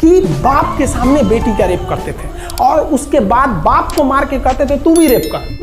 कि बाप के सामने बेटी का रेप करते थे और उसके बाद बाप को मार के कहते थे तू भी रेप कर।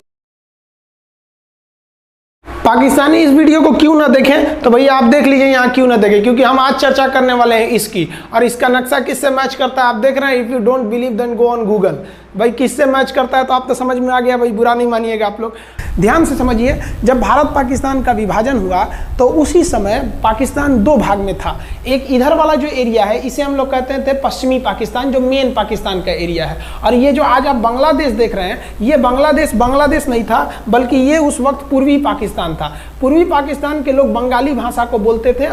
पाकिस्तानी इस वीडियो को क्यों ना देखें तो भैया आप देख लीजिए यहाँ क्यों ना देखें, क्योंकि हम आज चर्चा करने वाले हैं इसकी, और इसका नक्शा किससे मैच करता है आप देख रहे हैं। If you don't believe then go on Google. भाई किससे मैच करता है तो आप तो समझ में आ गया, भाई बुरा नहीं मानिएगा आप लोग। ध्यान से समझिए, जब भारत पाकिस्तान का विभाजन हुआ तो उसी समय पाकिस्तान दो भाग में था। एक इधर वाला जो एरिया है इसे हम लोग कहते थे पश्चिमी पाकिस्तान, जो मेन पाकिस्तान का एरिया है। और ये जो आज आप बांग्लादेश देख रहे हैं, ये बांग्लादेश नहीं था, बल्कि ये उस वक्त पूर्वी पाकिस्तान था। पूर्वी पाकिस्तान के लोग बंगाली भाषा को बोलते थे।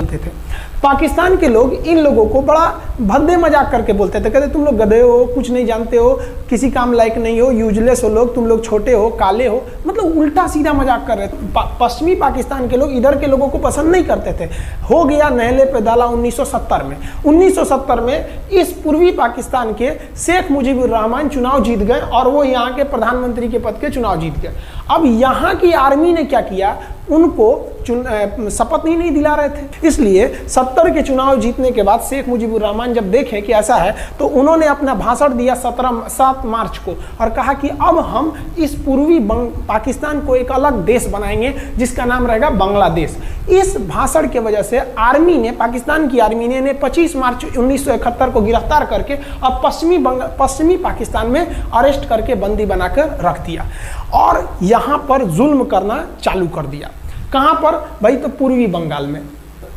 पाकिस्तान के लोग इन लोगों को बड़ा भद्दे मजाक करके बोलते थे, कहते तुम लोग गधे हो, कुछ नहीं जानते हो, किसी काम लायक नहीं हो, यूजलेस हो लोग, तुम लोग छोटे हो, काले हो, मतलब उल्टा सीधा मजाक कर रहे थे। पश्चिमी पाकिस्तान के लोग इधर के लोगों को पसंद नहीं करते थे। हो गया नहले पे दाला 1970 में। 1970 में इस पूर्वी पाकिस्तान के शेख मुजीबुर रहमान चुनाव जीत गए और वो यहाँ के प्रधानमंत्री के पद के चुनाव जीत गए। अब यहाँ की आर्मी ने क्या किया, उनको शपथ ही नहीं दिला रहे थे। इसलिए 70 के चुनाव जीतने के बाद शेख मुजीबुर रहमान जब देखे कि ऐसा है तो उन्होंने अपना भाषण दिया 7 मार्च को और कहा कि अब हम इस पूर्वी पाकिस्तान को एक अलग देश बनाएंगे जिसका नाम रहेगा बांग्लादेश। इस भाषण के वजह से आर्मी ने, पाकिस्तान की आर्मी ने 25 मार्च 1971 को गिरफ्तार करके अब पश्चिमी पाकिस्तान में अरेस्ट करके बंदी बनाकर रख दिया और यहाँ पर जुल्म करना चालू कर दिया। कहाँ पर भाई, तो पूर्वी बंगाल में,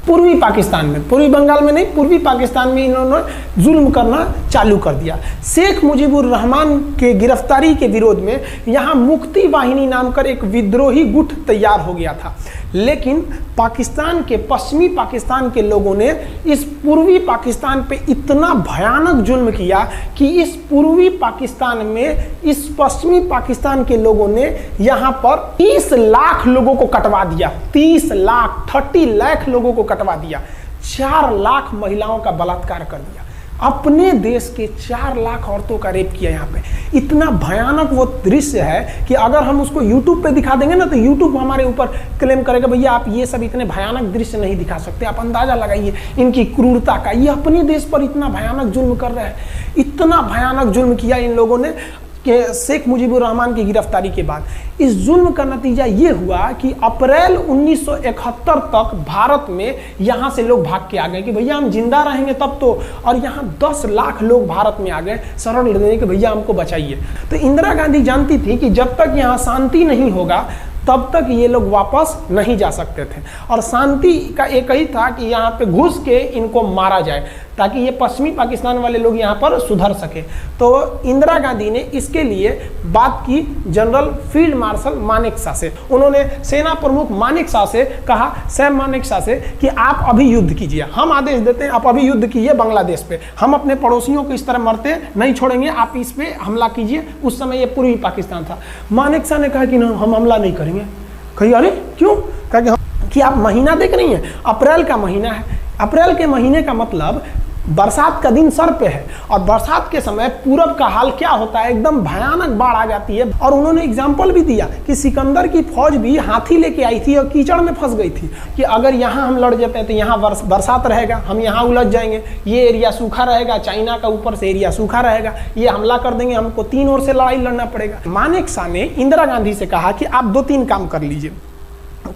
पूर्वी पाकिस्तान में, पूर्वी बंगाल में नहीं, पूर्वी पाकिस्तान में इन्होंने जुल्म करना चालू कर दिया। शेख मुजीबुर रहमान के गिरफ्तारी के विरोध में यहाँ मुक्ति वाहिनी नाम कर एक विद्रोही गुट तैयार हो गया था। लेकिन पाकिस्तान के, पश्चिमी पाकिस्तान के लोगों ने इस पूर्वी पाकिस्तान पे इतना भयानक जुल्म किया कि इस पूर्वी पाकिस्तान में इस पश्चिमी पाकिस्तान के लोगों ने यहाँ पर 30 लाख लोगों को कटवा दिया। 30 लाख लोगों को कटवा दिया। 4 लाख महिलाओं का बलात्कार कर दिया। अपने देश के 4 लाख औरतों का रेप किया यहाँ पे। इतना भयानक वो दृश्य है कि अगर हम उसको YouTube पे दिखा देंगे ना तो YouTube हमारे ऊपर क्लेम करेगा, भैया आप ये सब इतने भयानक दृश्य नहीं दिखा सकते। आप अंदाजा लगाइए इनकी क्रूरता का। ये अपने देश पर इतना भयानक जुल्म कर रहे हैं। इतना भयानक जुल्म किया इन लोगों ने कि शेख मुजीबुर रहमान की गिरफ्तारी के बाद इस जुल्म का नतीजा ये हुआ कि अप्रैल 1971 तक भारत में यहाँ से लोग भाग के आ गए कि भैया हम जिंदा रहेंगे तब तो। और यहाँ 10 लाख लोग भारत में आ गए शरण लेने के, भैया हमको बचाइए। तो इंदिरा गांधी जानती थी कि जब तक यहाँ शांति नहीं होगा तब तक ये लोग वापस नहीं जा सकते थे और शांति का एक ही था कि यहाँ पे घुस के इनको मारा जाए ताकि ये पश्चिमी पाकिस्तान वाले लोग यहाँ पर सुधर सके। तो इंदिरा गांधी ने इसके लिए बात की जनरल फील्ड मार्शल मानेकशॉ से। उन्होंने सेना प्रमुख मानेकशॉ से कहा, सैम मानेकशॉ से, कि आप अभी युद्ध कीजिए, हम आदेश देते हैं आप अभी युद्ध कीजिए बांग्लादेश पे, हम अपने पड़ोसियों को इस तरह मरते नहीं छोड़ेंगे, आप इस पे हमला कीजिए। उस समय ये पूर्वी पाकिस्तान था। मानेकशॉ ने कहा कि ना हम हमला नहीं करेंगे। कही अरे क्यों? कहा कि आप महीना देख रही हैं, अप्रैल का महीना है। अप्रैल के महीने का मतलब बरसात का दिन सर पे है और बरसात के समय पूरब का हाल क्या होता है, एकदम भयानक बाढ़ आ जाती है। और उन्होंने एग्जाम्पल भी दिया कि सिकंदर की फौज भी हाथी लेके आई थी और कीचड़ में फंस गई थी कि अगर यहाँ हम लड़ जाते हैं तो यहाँ बरसात रहेगा, हम यहाँ उलझ जाएंगे, ये एरिया सूखा रहेगा, चाइना का ऊपर से एरिया सूखा रहेगा, ये हमला कर देंगे, हमको 3 ओर से लड़ाई लड़ना पड़ेगा। मानेकशॉ ने इंदिरा गांधी से कहा कि आप 2-3 काम कर लीजिए।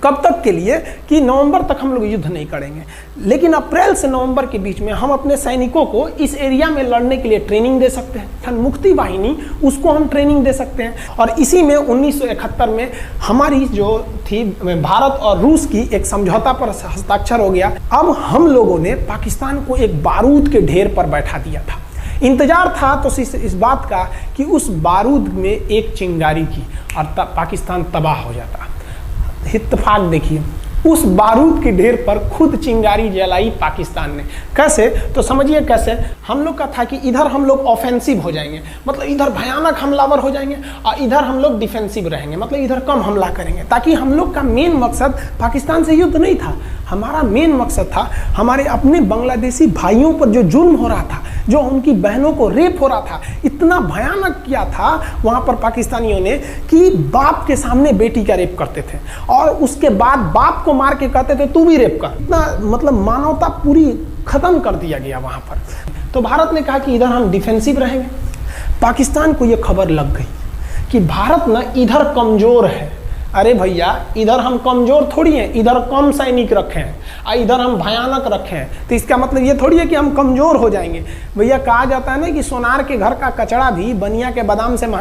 कब तक के लिए? कि नवंबर तक हम लोग युद्ध नहीं करेंगे, लेकिन अप्रैल से नवंबर के बीच में हम अपने सैनिकों को इस एरिया में लड़ने के लिए ट्रेनिंग दे सकते हैं। मुक्ति वाहिनी, उसको हम ट्रेनिंग दे सकते हैं। और इसी में 1971 में हमारी जो थी भारत और रूस की एक समझौता पर हस्ताक्षर हो गया। अब हम लोगों ने पाकिस्तान को एक बारूद के ढेर पर बैठा दिया था। इंतजार था तो इस बात का कि उस बारूद में एक चिंगारी की और पाकिस्तान तबाह हो जाता। इत्तेफाक देखिए, उस बारूद के ढेर पर खुद चिंगारी जलाई पाकिस्तान ने। कैसे? तो समझिए कैसे। हम लोग का था कि इधर हम लोग ऑफेंसिव हो जाएंगे, मतलब इधर भयानक हमलावर हो जाएंगे और इधर हम लोग डिफेंसिव रहेंगे, मतलब इधर कम हमला करेंगे। ताकि हम लोग का मेन मकसद पाकिस्तान से युद्ध नहीं था, हमारा मेन मकसद था हमारे अपने बांग्लादेशी भाइयों पर जो जुल्म हो रहा था, जो उनकी बहनों को रेप हो रहा था, इतना भयानक किया था वहाँ पर पाकिस्तानियों ने कि बाप के सामने बेटी का रेप करते थे और उसके बाद बाप को मार के कहते थे तू भी रेप कर। इतना मतलब मानवता पूरी खत्म कर दिया गया वहाँ पर। तो भारत ने कहा कि इधर हम डिफेंसिव रहेंगे। पाकिस्तान को यह खबर लग गई कि भारत ना इधर कमजोर है। अरे भैया, इधर हम कमजोर थोड़ी हैं, इधर कम सैनिक रखे हैं और इधर हम भयानक रखे हैं, तो इसका मतलब ये थोड़ी है कि हम कमजोर हो जाएंगे। भैया कहा जाता है ना कि सोनार के घर का कचड़ा भी बनिया के बादाम से महंगा